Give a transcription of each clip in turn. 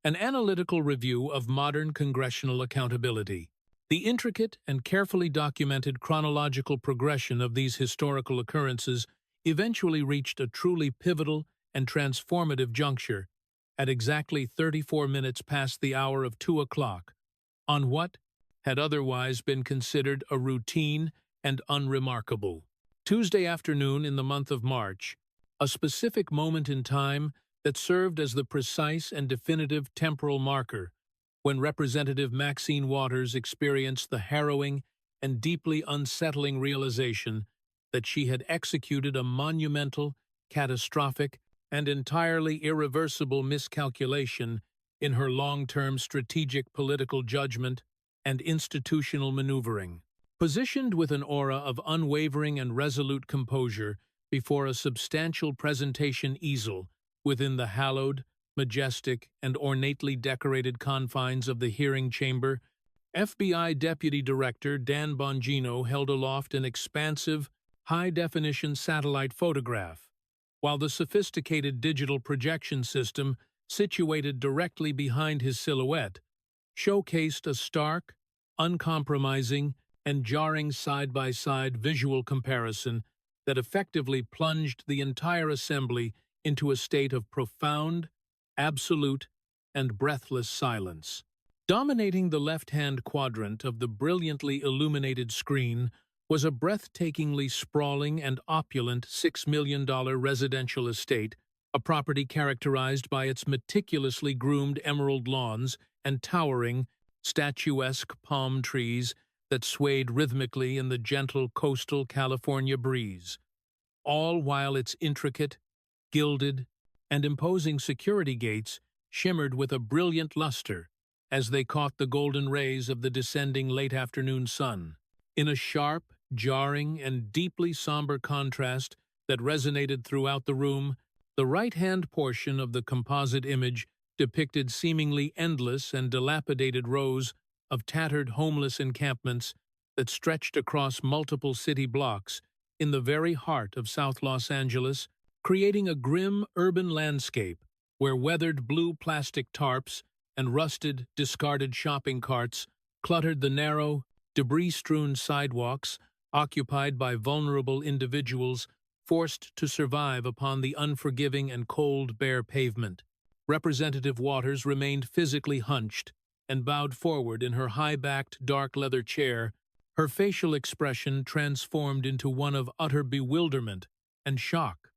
an analytical review of modern congressional accountability. The intricate and carefully documented chronological progression of these historical occurrences eventually reached a truly pivotal and transformative juncture at exactly 34 minutes past the hour of 2 o'clock, on what had otherwise been considered a routine and unremarkable Tuesday afternoon in the month of March, a specific moment in time that served as the precise and definitive temporal marker when Representative Maxine Waters experienced the harrowing and deeply unsettling realization that she had executed a monumental, catastrophic, and entirely irreversible miscalculation in her long-term strategic political judgment and institutional maneuvering. Positioned with an aura of unwavering and resolute composure before a substantial presentation easel within the hallowed, majestic, and ornately decorated confines of the hearing chamber, FBI Deputy Director Dan Bongino held aloft an expansive, high-definition satellite photograph, while the sophisticated digital projection system situated directly behind his silhouette showcased a stark, uncompromising, and jarring side-by-side visual comparison that effectively plunged the entire assembly into a state of profound, absolute, and breathless silence. Dominating the left-hand quadrant of the brilliantly illuminated screen was a breathtakingly sprawling and opulent $6 million residential estate, a property characterized by its meticulously groomed emerald lawns and towering, statuesque palm trees that swayed rhythmically in the gentle coastal California breeze, all while its intricate, gilded, and imposing security gates shimmered with a brilliant luster as they caught the golden rays of the descending late-afternoon sun. In a sharp, jarring, and deeply somber contrast that resonated throughout the room, the right-hand portion of the composite image depicted seemingly endless and dilapidated rows of tattered homeless encampments that stretched across multiple city blocks in the very heart of South Los Angeles, creating a grim urban landscape where weathered blue plastic tarps and rusted, discarded shopping carts cluttered the narrow, debris-strewn sidewalks occupied by vulnerable individuals forced to survive upon the unforgiving and cold, bare pavement. Representative Waters remained physically hunched and bowed forward in her high-backed, dark leather chair, her facial expression transformed into one of utter bewilderment and shock,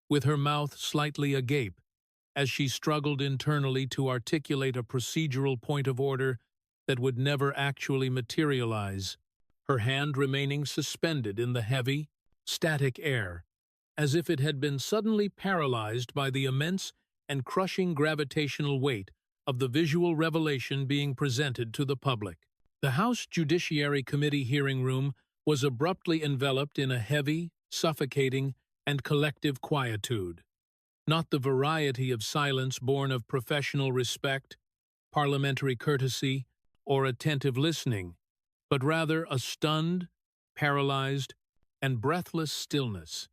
with her mouth slightly agape, as she struggled internally to articulate a procedural point of order that would never actually materialize, her hand remaining suspended in the heavy, static air, as if it had been suddenly paralyzed by the immense and crushing gravitational weight of the visual revelation being presented to the public. The House Judiciary Committee hearing room was abruptly enveloped in a heavy, suffocating, and collective quietude. Not the variety of silence born of professional respect, parliamentary courtesy, or attentive listening, but rather a stunned, paralyzed, and breathless stillness,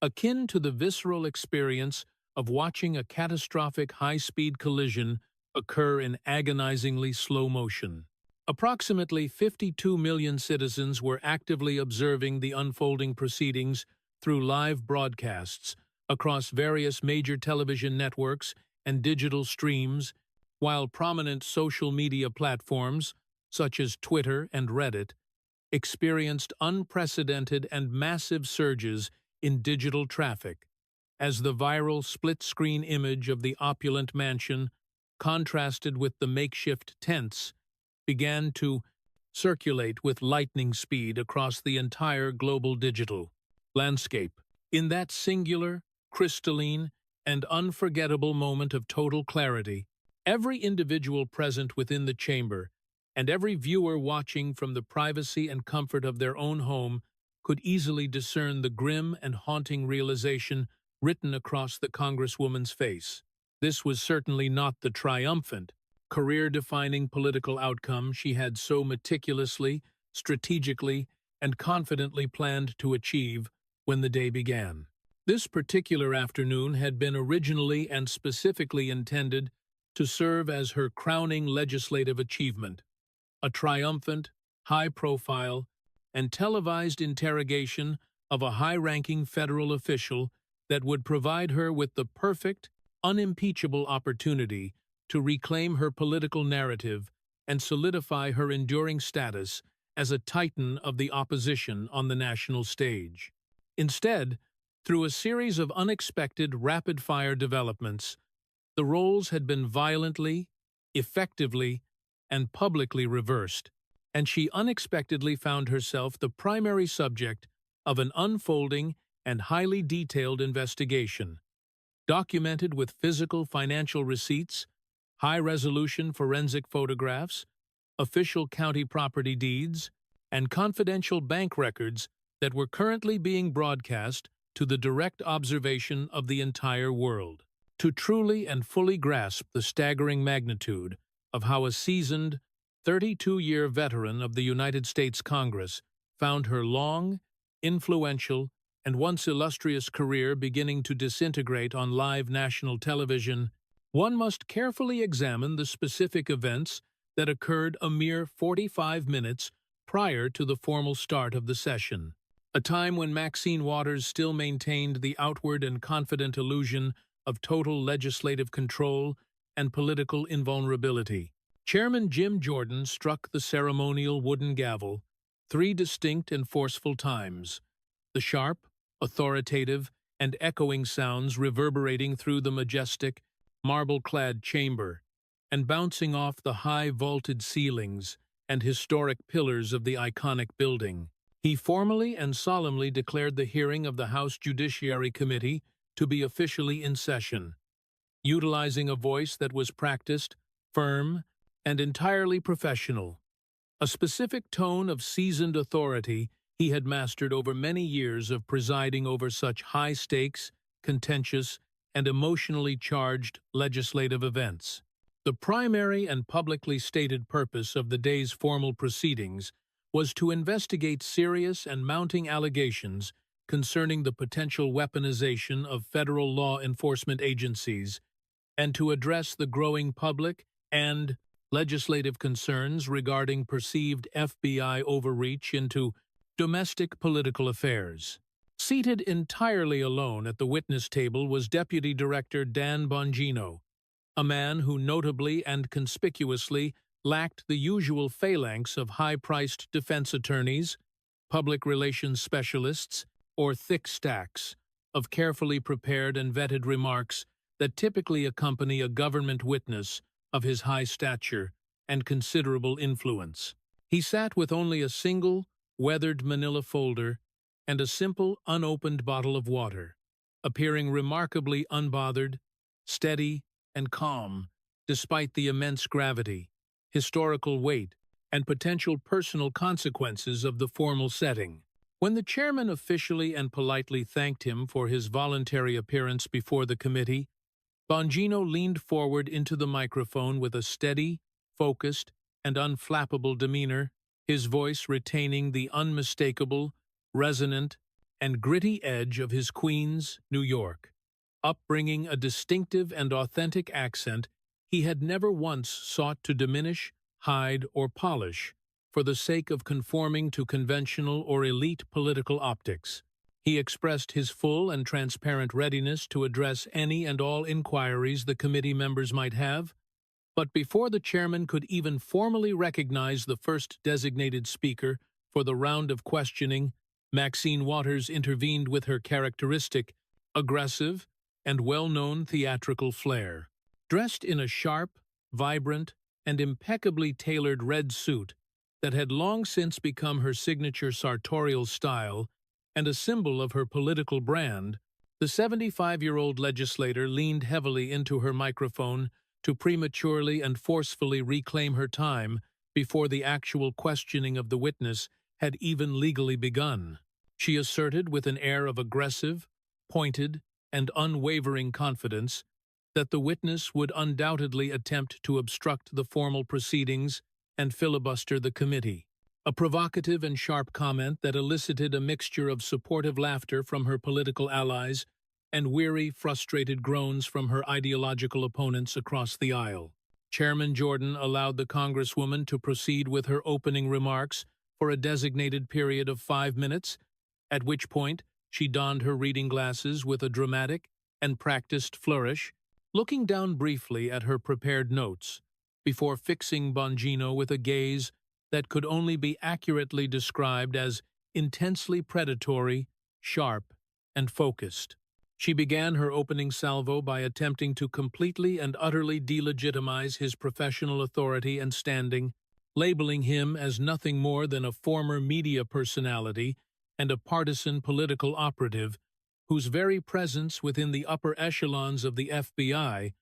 akin to the visceral experience of watching a catastrophic high-speed collision occur in agonizingly slow motion. Approximately 52 million citizens were actively observing the unfolding proceedings through live broadcasts across various major television networks and digital streams, while prominent social media platforms, such as Twitter and Reddit, experienced unprecedented and massive surges in digital traffic, as the viral split-screen image of the opulent mansion, contrasted with the makeshift tents, began to circulate with lightning speed across the entire global digital landscape. In that singular, crystalline, and unforgettable moment of total clarity, every individual present within the chamber and every viewer watching from the privacy and comfort of their own home could easily discern the grim and haunting realization written across the Congresswoman's face. This was certainly not the triumphant, career-defining political outcome she had so meticulously, strategically, and confidently planned to achieve when the day began. This particular afternoon had been originally and specifically intended to serve as her crowning legislative achievement, a triumphant, high-profile, and televised interrogation of a high-ranking federal official that would provide her with the perfect, unimpeachable opportunity to reclaim her political narrative and solidify her enduring status as a titan of the opposition on the national stage. Instead, through a series of unexpected rapid-fire developments, the roles had been violently, effectively, and publicly reversed, and she unexpectedly found herself the primary subject of an unfolding and highly detailed investigation, documented with physical financial receipts, high-resolution forensic photographs, official county property deeds, and confidential bank records that were currently being broadcast to the direct observation of the entire world. To truly and fully grasp the staggering magnitude of how a seasoned, 32-year veteran of the United States Congress found her long, influential, and once illustrious career beginning to disintegrate on live national television, one must carefully examine the specific events that occurred a mere 45 minutes prior to the formal start of the session, a time when Maxine Waters still maintained the outward and confident illusion of total legislative control and political invulnerability. Chairman Jim Jordan struck the ceremonial wooden gavel 3 distinct and forceful times, the sharp, authoritative, and echoing sounds reverberating through the majestic, marble-clad chamber and bouncing off the high vaulted ceilings and historic pillars of the iconic building. He formally and solemnly declared the hearing of the House Judiciary Committee to be officially in session, utilizing a voice that was practiced, firm, and entirely professional, a specific tone of seasoned authority he had mastered over many years of presiding over such high-stakes, contentious, and emotionally charged legislative events. The primary and publicly stated purpose of the day's formal proceedings was to investigate serious and mounting allegations concerning the potential weaponization of federal law enforcement agencies and to address the growing public and legislative concerns regarding perceived FBI overreach into domestic political affairs. Seated entirely alone at the witness table was Deputy Director Dan Bongino, a man who notably and conspicuously lacked the usual phalanx of high-priced defense attorneys, public relations specialists, or thick stacks of carefully prepared and vetted remarks that typically accompany a government witness of his high stature and considerable influence. He sat with only a single, weathered manila folder and a simple, unopened bottle of water, appearing remarkably unbothered, steady, and calm, despite the immense gravity, historical weight, and potential personal consequences of the formal setting. When the chairman officially and politely thanked him for his voluntary appearance before the committee, Bongino leaned forward into the microphone with a steady, focused, and unflappable demeanor, his voice retaining the unmistakable, resonant, and gritty edge of his Queens, New York, upbringing a distinctive and authentic accent he had never once sought to diminish, hide, or polish for the sake of conforming to conventional or elite political optics. He expressed his full and transparent readiness to address any and all inquiries the committee members might have, but before the chairman could even formally recognize the first designated speaker for the round of questioning, Maxine Waters intervened with her characteristic, aggressive, and well-known theatrical flair. Dressed in a sharp, vibrant, and impeccably tailored red suit that had long since become her signature sartorial style and a symbol of her political brand, the 75-year-old legislator leaned heavily into her microphone to prematurely and forcefully reclaim her time before the actual questioning of the witness had even legally begun. She asserted with an air of aggressive, pointed, and unwavering confidence that the witness would undoubtedly attempt to obstruct the formal proceedings and filibuster the committee, a provocative and sharp comment that elicited a mixture of supportive laughter from her political allies and weary, frustrated groans from her ideological opponents across the aisle. Chairman Jordan allowed the Congresswoman to proceed with her opening remarks for a designated period of 5 minutes, at which point she donned her reading glasses with a dramatic and practiced flourish, looking down briefly at her prepared notes, before fixing Bongino with a gaze that could only be accurately described as intensely predatory, sharp, and focused. She began her opening salvo by attempting to completely and utterly delegitimize his professional authority and standing, labeling him as nothing more than a former media personality and a partisan political operative whose very presence within the upper echelons of the FBI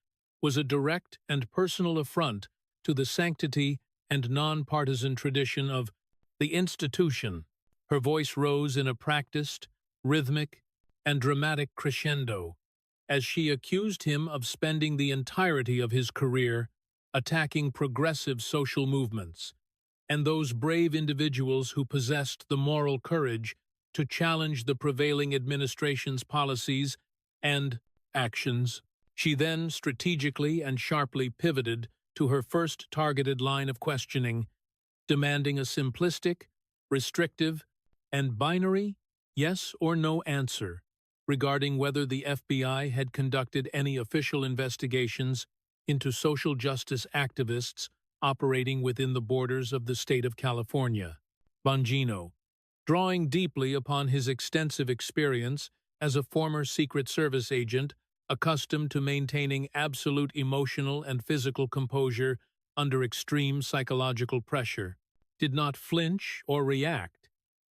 was a direct and personal affront to the sanctity and nonpartisan tradition of the institution. Her voice rose in a practiced, rhythmic, and dramatic crescendo as she accused him of spending the entirety of his career attacking progressive social movements and those brave individuals who possessed the moral courage to challenge the prevailing administration's policies and actions. She then strategically and sharply pivoted to her first targeted line of questioning, demanding a simplistic, restrictive, and binary yes or no answer regarding whether the FBI had conducted any official investigations into social justice activists operating within the borders of the state of California. Bongino, drawing deeply upon his extensive experience as a former Secret Service agent accustomed to maintaining absolute emotional and physical composure under extreme psychological pressure, did not flinch or react,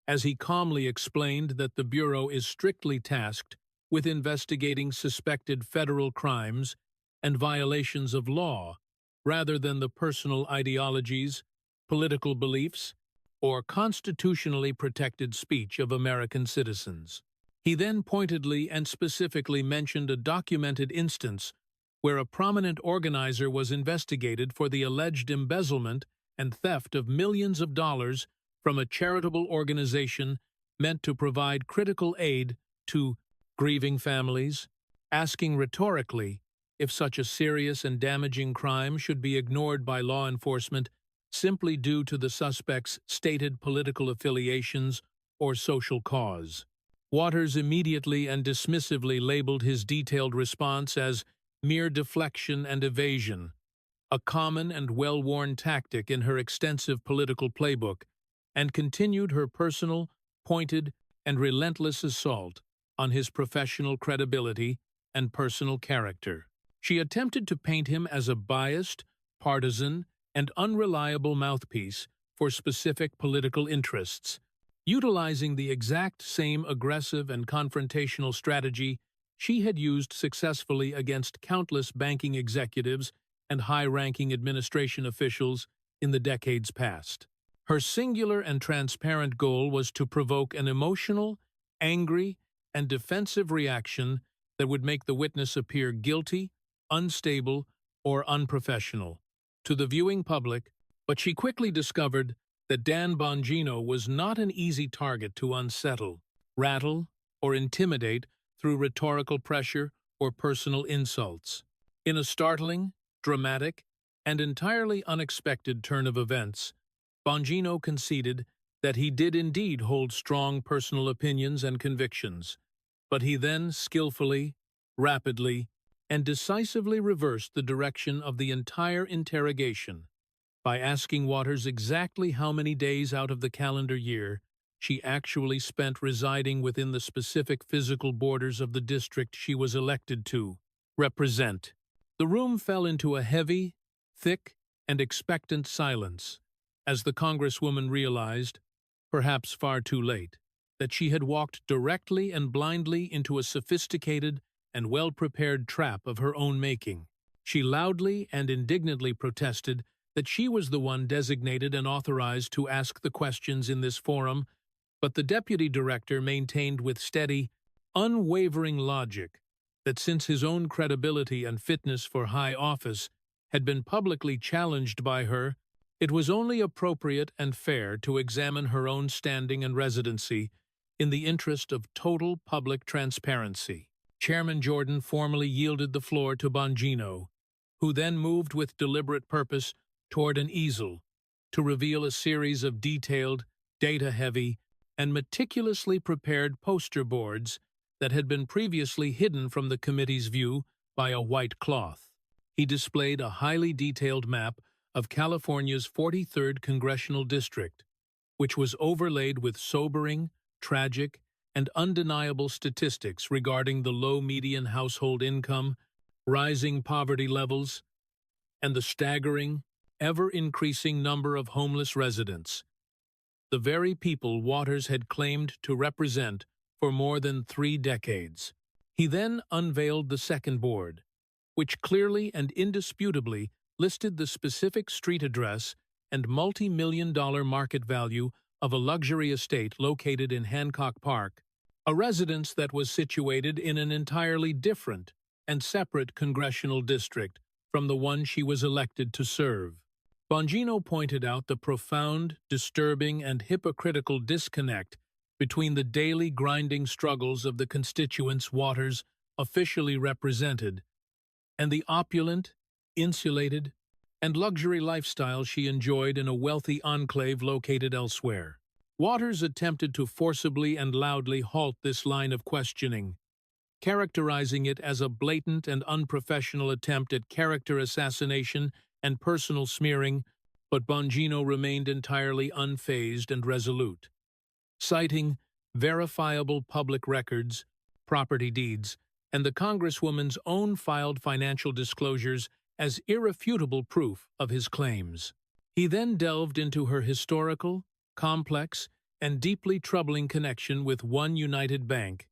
as he calmly explained that the Bureau is strictly tasked with investigating suspected federal crimes and violations of law, rather than the personal ideologies, political beliefs, or constitutionally protected speech of American citizens. He then pointedly and specifically mentioned a documented instance where a prominent organizer was investigated for the alleged embezzlement and theft of millions of dollars from a charitable organization meant to provide critical aid to grieving families, asking rhetorically if such a serious and damaging crime should be ignored by law enforcement simply due to the suspect's stated political affiliations or social cause. Waters immediately and dismissively labeled his detailed response as mere deflection and evasion, a common and well-worn tactic in her extensive political playbook, and continued her personal, pointed, and relentless assault on his professional credibility and personal character. She attempted to paint him as a biased, partisan, and unreliable mouthpiece for specific political interests, utilizing the exact same aggressive and confrontational strategy she had used successfully against countless banking executives and high-ranking administration officials in the decades past. Her singular and transparent goal was to provoke an emotional, angry, and defensive reaction that would make the witness appear guilty, unstable, or unprofessional to the viewing public, but she quickly discovered that Dan Bongino was not an easy target to unsettle, rattle, or intimidate through rhetorical pressure or personal insults. In a startling, dramatic, and entirely unexpected turn of events, Bongino conceded that he did indeed hold strong personal opinions and convictions, but he then skillfully, rapidly, and decisively reversed the direction of the entire interrogation by asking Waters exactly how many days out of the calendar year she actually spent residing within the specific physical borders of the district she was elected to represent. The room fell into a heavy, thick, and expectant silence as the Congresswoman realized, perhaps far too late, that she had walked directly and blindly into a sophisticated and well-prepared trap of her own making. She loudly and indignantly protested that she was the one designated and authorized to ask the questions in this forum, but the deputy director maintained with steady, unwavering logic that since his own credibility and fitness for high office had been publicly challenged by her, it was only appropriate and fair to examine her own standing and residency in the interest of total public transparency. Chairman Jordan formally yielded the floor to Bongino, who then moved with deliberate purpose toward an easel to reveal a series of detailed, data-heavy, and meticulously prepared poster boards that had been previously hidden from the committee's view by a white cloth. He displayed a highly detailed map of California's 43rd Congressional District, which was overlaid with sobering, tragic, and undeniable statistics regarding the low median household income, rising poverty levels, and the staggering, ever-increasing number of homeless residents, the very people Waters had claimed to represent for more than 3 decades. He then unveiled the second board, which clearly and indisputably listed the specific street address and multi-million-dollar market value of a luxury estate located in Hancock Park, a residence that was situated in an entirely different and separate congressional district from the one she was elected to serve. Bongino pointed out the profound, disturbing, and hypocritical disconnect between the daily grinding struggles of the constituents Waters officially represented and the opulent, insulated, and luxury lifestyle she enjoyed in a wealthy enclave located elsewhere. Waters attempted to forcibly and loudly halt this line of questioning, characterizing it as a blatant and unprofessional attempt at character assassination and personal smearing, but Bongino remained entirely unfazed and resolute. Citing verifiable public records, property deeds, and the Congresswoman's own filed financial disclosures as irrefutable proof of his claims. He then delved into her historical, complex, and deeply troubling connection with One United Bank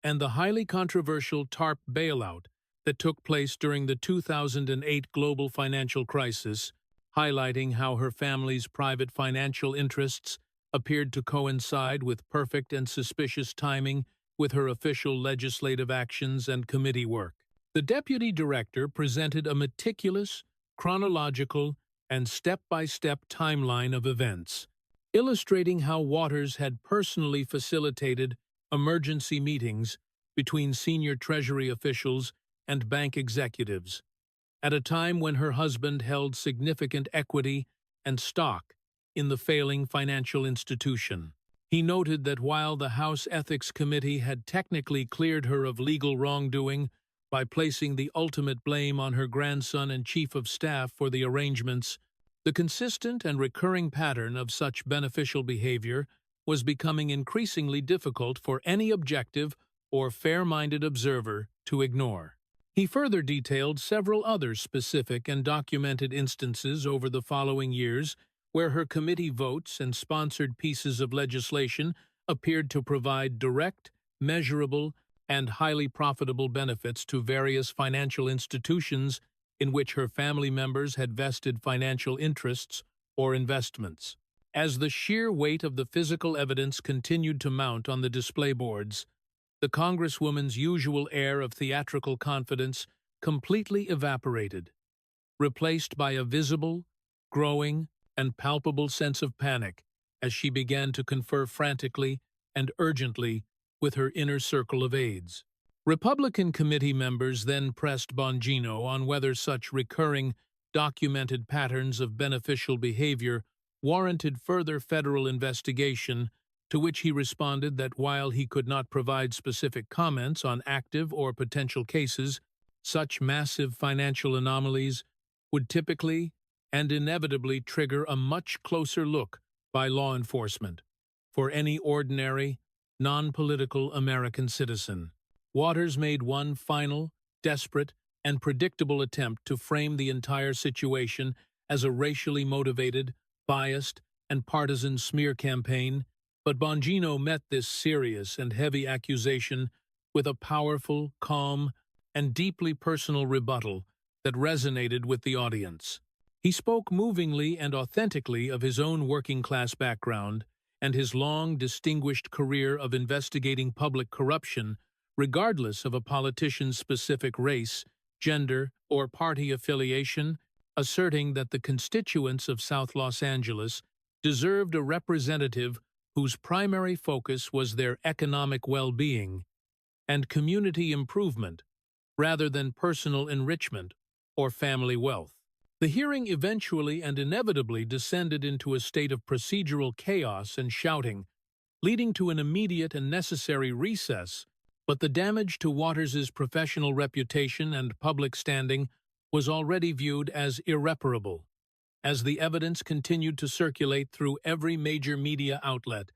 and the highly controversial TARP bailout that took place during the 2008 global financial crisis, highlighting how her family's private financial interests appeared to coincide with perfect and suspicious timing with her official legislative actions and committee work. The deputy director presented a meticulous, chronological, and step-by-step timeline of events, illustrating how Waters had personally facilitated emergency meetings between senior Treasury officials and bank executives, at a time when her husband held significant equity and stock in the failing financial institution. He noted that while the House Ethics Committee had technically cleared her of legal wrongdoing by placing the ultimate blame on her grandson and chief of staff for the arrangements, the consistent and recurring pattern of such beneficial behavior was becoming increasingly difficult for any objective or fair-minded observer to ignore. He further detailed several other specific and documented instances over the following years where her committee votes and sponsored pieces of legislation appeared to provide direct, measurable, and highly profitable benefits to various financial institutions in which her family members had vested financial interests or investments. As the sheer weight of the physical evidence continued to mount on the display boards, the Congresswoman's usual air of theatrical confidence completely evaporated, replaced by a visible, growing, and palpable sense of panic as she began to confer frantically and urgently with her inner circle of aides. Republican committee members then pressed Bongino on whether such recurring, documented patterns of beneficial behavior warranted further federal investigation, to which he responded that while he could not provide specific comments on active or potential cases, such massive financial anomalies would typically and inevitably trigger a much closer look by law enforcement for any ordinary, non-political American citizen. Waters made one final, desperate, and predictable attempt to frame the entire situation as a racially motivated, biased, and partisan smear campaign, but Bongino met this serious and heavy accusation with a powerful, calm, and deeply personal rebuttal that resonated with the audience. He spoke movingly and authentically of his own working-class background and his long, distinguished career of investigating public corruption, regardless of a politician's specific race, gender, or party affiliation, asserting that the constituents of South Los Angeles deserved a representative whose primary focus was their economic well-being and community improvement, rather than personal enrichment or family wealth. The hearing eventually and inevitably descended into a state of procedural chaos and shouting, leading to an immediate and necessary recess, but the damage to Waters's professional reputation and public standing was already viewed as irreparable. As the evidence continued to circulate through every major media outlet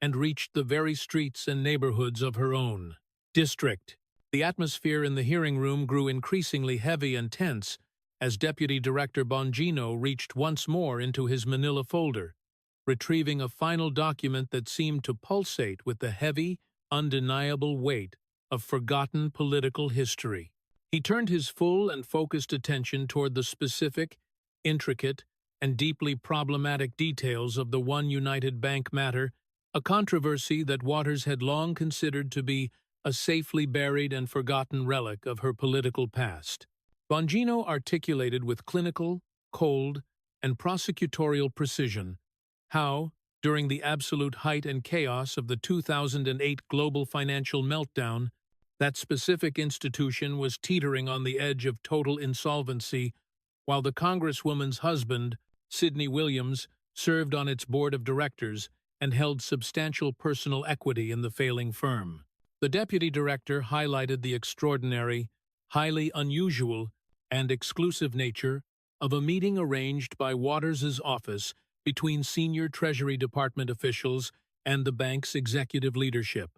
and reached the very streets and neighborhoods of her own district, the atmosphere in the hearing room grew increasingly heavy and tense as Deputy Director Bongino reached once more into his manila folder, retrieving a final document that seemed to pulsate with the heavy, undeniable weight of forgotten political history. He turned his full and focused attention toward the specific, intricate, and deeply problematic details of the One United Bank matter, a controversy that Waters had long considered to be a safely buried and forgotten relic of her political past. Bongino articulated with clinical, cold, and prosecutorial precision how, during the absolute height and chaos of the 2008 global financial meltdown, that specific institution was teetering on the edge of total insolvency, while the Congresswoman's husband, Sidney Williams, served on its board of directors and held substantial personal equity in the failing firm. The deputy director highlighted the extraordinary, highly unusual, and exclusive nature of a meeting arranged by Waters's office between senior Treasury Department officials and the bank's executive leadership,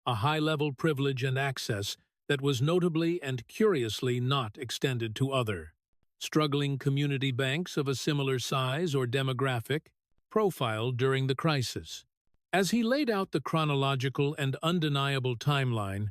a high-level privilege and access that was notably and curiously not extended to other struggling community banks of a similar size or demographic profile during the crisis. As he laid out the chronological and undeniable timeline,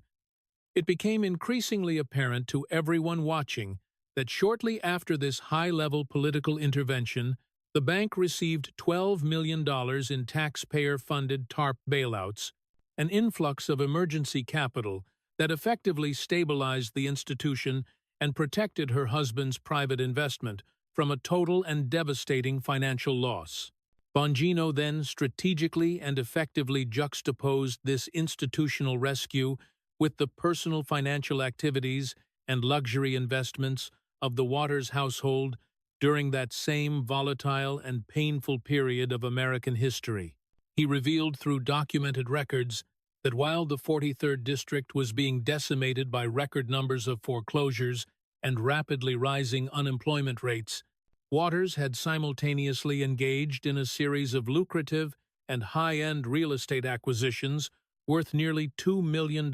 it became increasingly apparent to everyone watching that shortly after this high-level political intervention, the bank received $12 million in taxpayer-funded TARP bailouts, an influx of emergency capital that effectively stabilized the institution and protected her husband's private investment from a total and devastating financial loss. Bongino then strategically and effectively juxtaposed this institutional rescue with the personal financial activities and luxury investments of the Waters household during that same volatile and painful period of American history. He revealed through documented records that while the 43rd District was being decimated by record numbers of foreclosures and rapidly rising unemployment rates, Waters had simultaneously engaged in a series of lucrative and high-end real estate acquisitions worth nearly $2 million,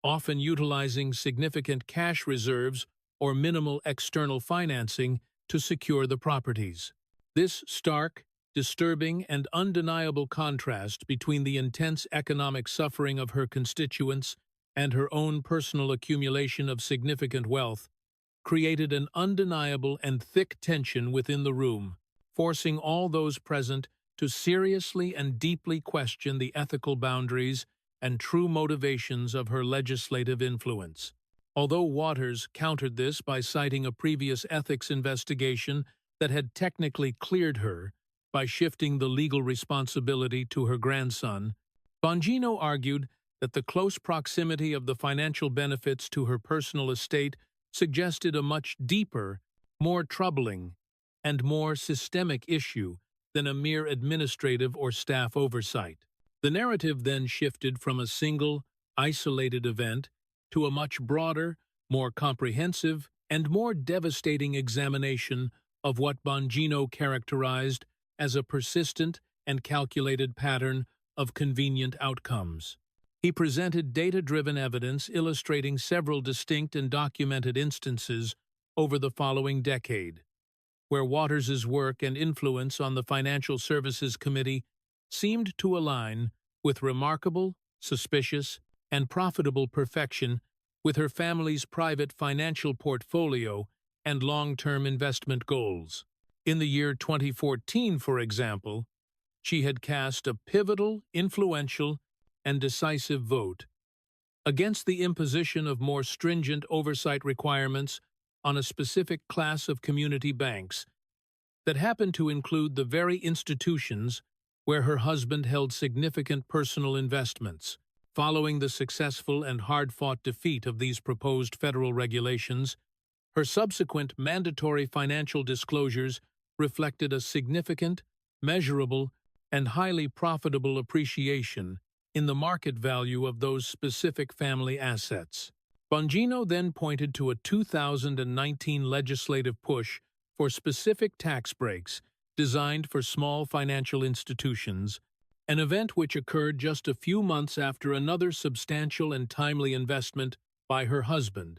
often utilizing significant cash reserves or minimal external financing to secure the properties. This stark, disturbing, and undeniable contrast between the intense economic suffering of her constituents and her own personal accumulation of significant wealth created an undeniable and thick tension within the room, forcing all those present to seriously and deeply question the ethical boundaries and true motivations of her legislative influence. Although Waters countered this by citing a previous ethics investigation that had technically cleared her by shifting the legal responsibility to her grandson, Bongino argued that the close proximity of the financial benefits to her personal estate suggested a much deeper, more troubling, and more systemic issue than a mere administrative or staff oversight. The narrative then shifted from a single, isolated event to a much broader, more comprehensive, and more devastating examination of what Bongino characterized as a persistent and calculated pattern of convenient outcomes. He presented data-driven evidence illustrating several distinct and documented instances over the following decade, where Waters's work and influence on the Financial Services Committee seemed to align with remarkable, suspicious, and profitable perfection with her family's private financial portfolio and long-term investment goals. In the year 2014, for example, she had cast a pivotal, influential, and decisive vote against the imposition of more stringent oversight requirements on a specific class of community banks that happened to include the very institutions where her husband held significant personal investments. Following the successful and hard-fought defeat of these proposed federal regulations, Her subsequent mandatory financial disclosures reflected a significant, measurable, and highly profitable appreciation in the market value of those specific family assets. Bongino then pointed to a 2019 legislative push for specific tax breaks designed for small financial institutions, an event which occurred just a few months after another substantial and timely investment by her husband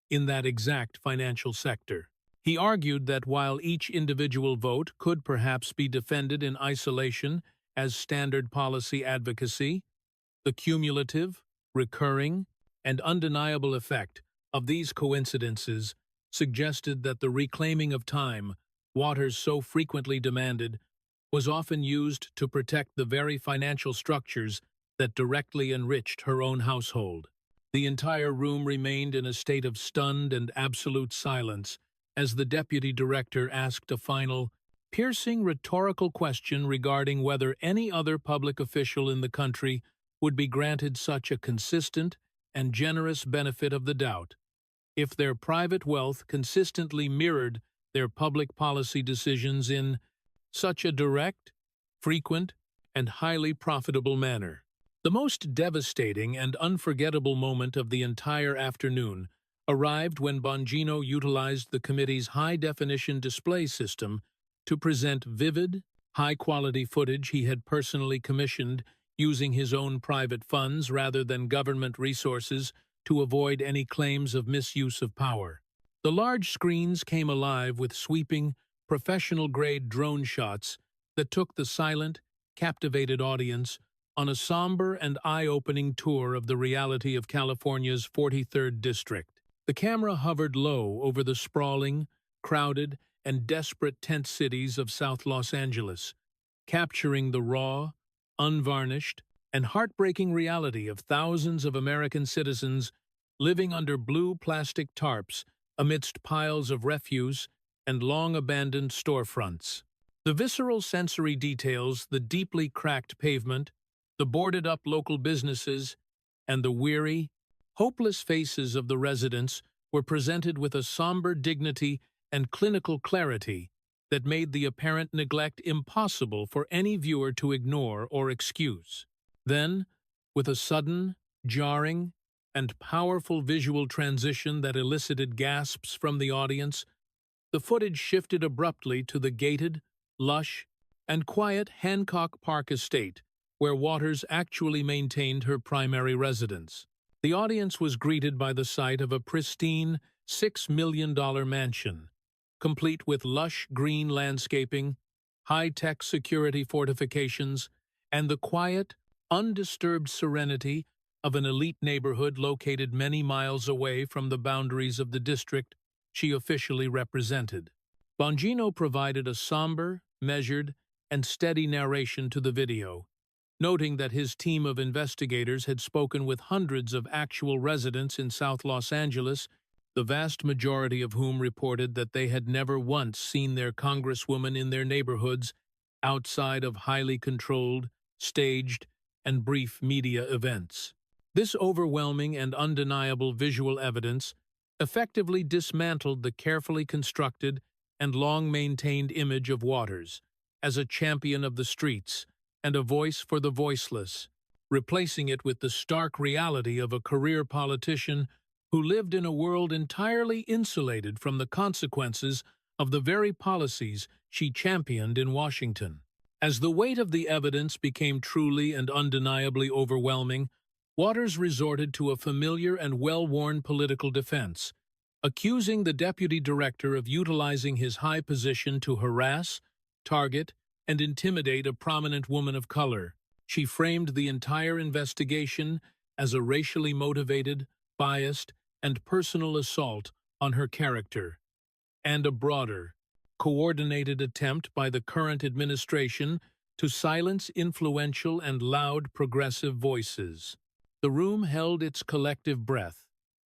in that exact financial sector. He argued that while each individual vote could perhaps be defended in isolation as standard policy advocacy, the cumulative, recurring, and undeniable effect of these coincidences suggested that the reclaiming of time Waters so frequently demanded was often used to protect the very financial structures that directly enriched her own household. The entire room remained in a state of stunned and absolute silence as the deputy director asked a final, piercing rhetorical question regarding whether any other public official in the country would be granted such a consistent and generous benefit of the doubt if their private wealth consistently mirrored their public policy decisions in such a direct, frequent, and highly profitable manner. The most devastating and unforgettable moment of the entire afternoon arrived when Bongino utilized the committee's high-definition display system to present vivid, high-quality footage he had personally commissioned using his own private funds rather than government resources to avoid any claims of misuse of power. The large screens came alive with sweeping, professional-grade drone shots that took the silent, captivated audience on a somber and eye-opening tour of the reality of California's 43rd District. The camera hovered low over the sprawling, crowded, and desperate tent cities of South Los Angeles, capturing the raw, unvarnished, and heartbreaking reality of thousands of American citizens living under blue plastic tarps amidst piles of refuse and long-abandoned storefronts. The visceral sensory details, the deeply cracked pavement, the boarded-up local businesses, and the weary, hopeless faces of the residents were presented with a somber dignity and clinical clarity that made the apparent neglect impossible for any viewer to ignore or excuse. Then, with a sudden, jarring, and powerful visual transition that elicited gasps from the audience, the footage shifted abruptly to the gated, lush, and quiet Hancock Park estate, where Waters actually maintained her primary residence. The audience was greeted by the sight of a pristine $6 million mansion, complete with lush green landscaping, high-tech security fortifications, and the quiet, undisturbed serenity of an elite neighborhood located many miles away from the boundaries of the district she officially represented. Bongino provided a somber, measured, and steady narration to the video, noting that his team of investigators had spoken with hundreds of actual residents in South Los Angeles, the vast majority of whom reported that they had never once seen their congresswoman in their neighborhoods outside of highly controlled, staged, and brief media events. This overwhelming and undeniable visual evidence effectively dismantled the carefully constructed and long-maintained image of Waters as a champion of the streets and a voice for the voiceless, replacing it with the stark reality of a career politician who lived in a world entirely insulated from the consequences of the very policies she championed in Washington. As the weight of the evidence became truly and undeniably overwhelming, Waters resorted to a familiar and well-worn political defense, accusing the deputy director of utilizing his high position to harass, target, and intimidate a prominent woman of color. She framed the entire investigation as a racially motivated, biased, and personal assault on her character, and a broader, coordinated attempt by the current administration to silence influential and loud progressive voices. The room held its collective breath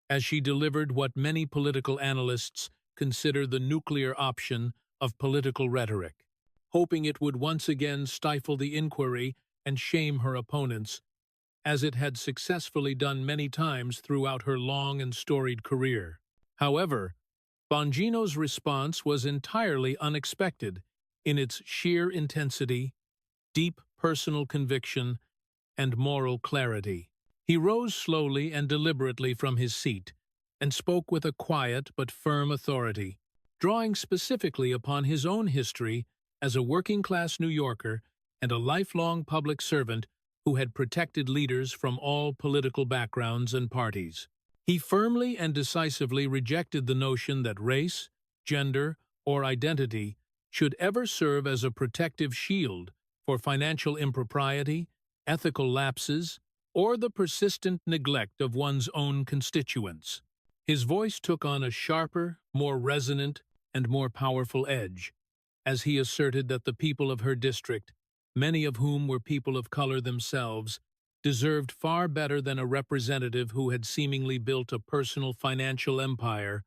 as she delivered what many political analysts consider the nuclear option of political rhetoric, hoping it would once again stifle the inquiry and shame her opponents, as it had successfully done many times throughout her long and storied career. However, Bongino's response was entirely unexpected in its sheer intensity, deep personal conviction, and moral clarity. He rose slowly and deliberately from his seat and spoke with a quiet but firm authority, drawing specifically upon his own history as a working-class New Yorker and a lifelong public servant who had protected leaders from all political backgrounds and parties. He firmly and decisively rejected the notion that race, gender, or identity should ever serve as a protective shield for financial impropriety, ethical lapses, or the persistent neglect of one's own constituents. His voice took on a sharper, more resonant, and more powerful edge, as he asserted that the people of her district, many of whom were people of color themselves, deserved far better than a representative who had seemingly built a personal financial empire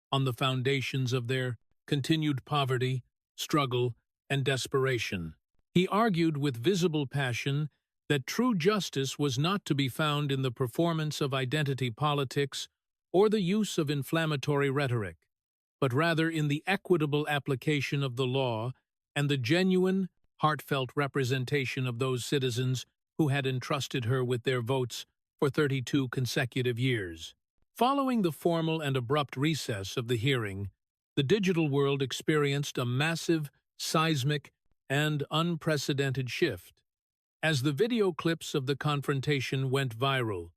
on the foundations of their continued poverty, struggle, and desperation. He argued with visible passion that true justice was not to be found in the performance of identity politics or the use of inflammatory rhetoric, but rather in the equitable application of the law and the genuine, heartfelt representation of those citizens who had entrusted her with their votes for 32 consecutive years. Following the formal and abrupt recess of the hearing, the digital world experienced a massive, seismic, and unprecedented shift, as the video clips of the confrontation went viral,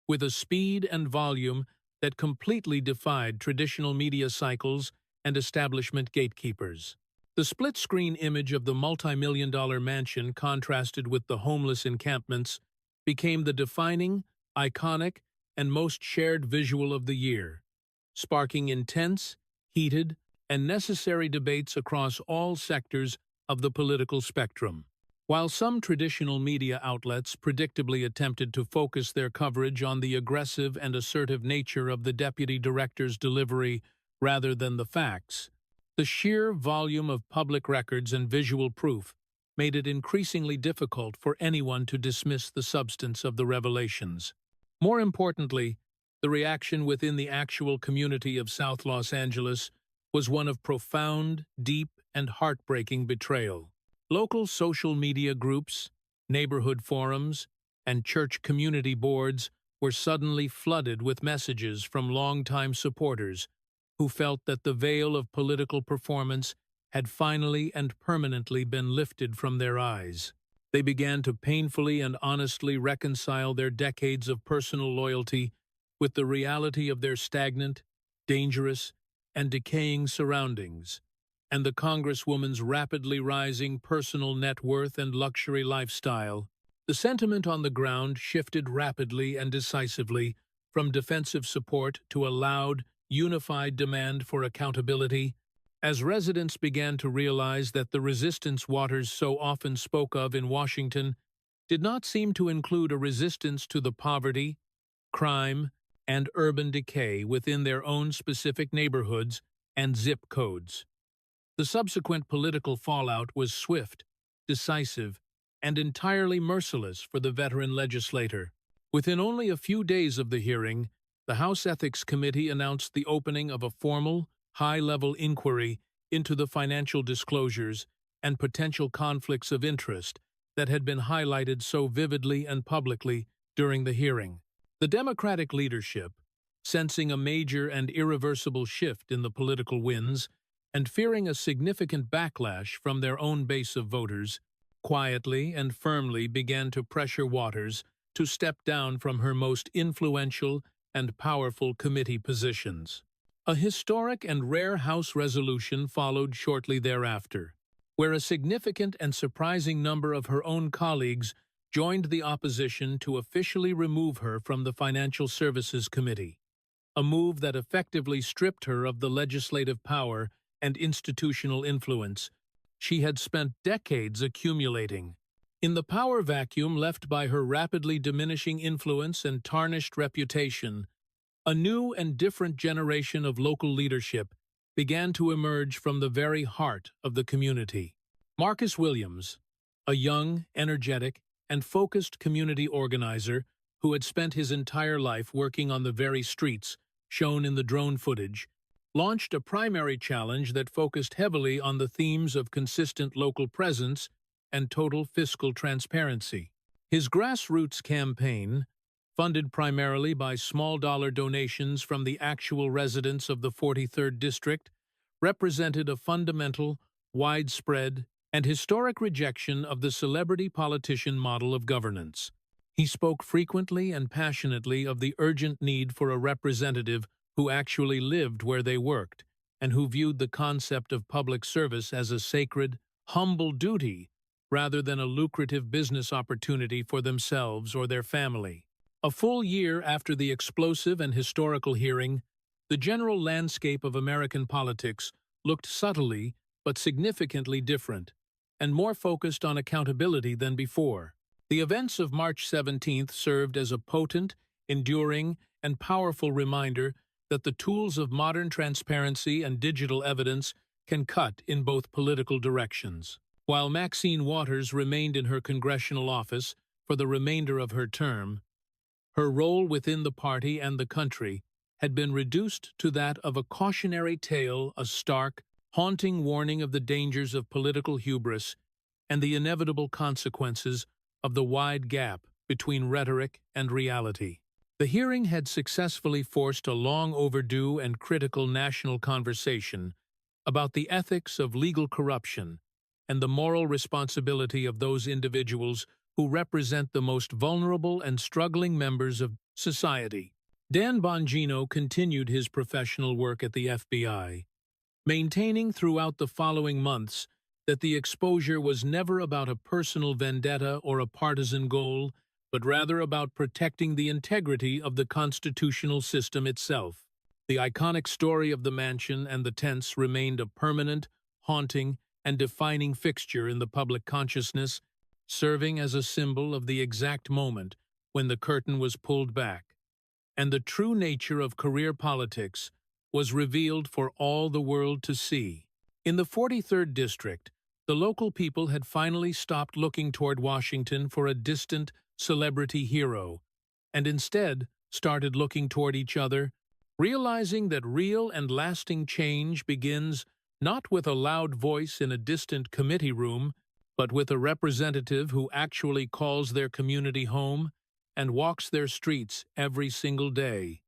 with a speed and volume that completely defied traditional media cycles and establishment gatekeepers. The split-screen image of the multi-million-dollar mansion contrasted with the homeless encampments became the defining, iconic, and most shared visual of the year, sparking intense, heated, and necessary debates across all sectors of the political spectrum. While some traditional media outlets predictably attempted to focus their coverage on the aggressive and assertive nature of the deputy director's delivery rather than the facts, the sheer volume of public records and visual proof made it increasingly difficult for anyone to dismiss the substance of the revelations. More importantly, the reaction within the actual community of South Los Angeles was one of profound, deep, and heartbreaking betrayal. Local social media groups, neighborhood forums, and church community boards were suddenly flooded with messages from longtime supporters who felt that the veil of political performance had finally and permanently been lifted from their eyes. They began to painfully and honestly reconcile their decades of personal loyalty with the reality of their stagnant, dangerous, and decaying surroundings, and the Congresswoman's rapidly rising personal net worth and luxury lifestyle. The sentiment on the ground shifted rapidly and decisively from defensive support to a loud, unified demand for accountability, as residents began to realize that the resistance Waters so often spoke of in Washington did not seem to include a resistance to the poverty, crime, and urban decay within their own specific neighborhoods and zip codes. The subsequent political fallout was swift, decisive, and entirely merciless for the veteran legislator. Within only a few days of the hearing, the House Ethics Committee announced the opening of a formal, high-level inquiry into the financial disclosures and potential conflicts of interest that had been highlighted so vividly and publicly during the hearing. The Democratic leadership, sensing a major and irreversible shift in the political winds and fearing a significant backlash from their own base of voters, quietly and firmly began to pressure Waters to step down from her most influential and powerful committee positions. A historic and rare House resolution followed shortly thereafter, where a significant and surprising number of her own colleagues joined the opposition to officially remove her from the Financial Services Committee, a move that effectively stripped her of the legislative power and institutional influence she had spent decades accumulating. In the power vacuum left by her rapidly diminishing influence and tarnished reputation, a new and different generation of local leadership began to emerge from the very heart of the community. Marcus Williams, a young, energetic, and focused community organizer who had spent his entire life working on the very streets shown in the drone footage, launched a primary challenge that focused heavily on the themes of consistent local presence and total fiscal transparency. His grassroots campaign, funded primarily by small-dollar donations from the actual residents of the 43rd District, represented a fundamental, widespread, and historic rejection of the celebrity politician model of governance. He spoke frequently and passionately of the urgent need for a representative who actually lived where they worked, and who viewed the concept of public service as a sacred, humble duty rather than a lucrative business opportunity for themselves or their family. A full year after the explosive and historical hearing, the general landscape of American politics looked subtly but significantly different, and more focused on accountability than before. The events of March 17th served as a potent, enduring, and powerful reminder that the tools of modern transparency and digital evidence can cut in both political directions. While Maxine Waters remained in her congressional office for the remainder of her term, her role within the party and the country had been reduced to that of a cautionary tale, a stark, haunting warning of the dangers of political hubris and the inevitable consequences of the wide gap between rhetoric and reality. The hearing had successfully forced a long-overdue and critical national conversation about the ethics of legal corruption and the moral responsibility of those individuals who represent the most vulnerable and struggling members of society. Dan Bongino continued his professional work at the FBI, maintaining throughout the following months that the exposure was never about a personal vendetta or a partisan goal, but rather about protecting the integrity of the constitutional system itself. The iconic story of the mansion and the tents remained a permanent, haunting, and defining fixture in the public consciousness, serving as a symbol of the exact moment when the curtain was pulled back, and the true nature of career politics was revealed for all the world to see. In the 43rd District, the local people had finally stopped looking toward Washington for a distant celebrity hero, and instead started looking toward each other, realizing that real and lasting change begins not with a loud voice in a distant committee room, but with a representative who actually calls their community home and walks their streets every single day.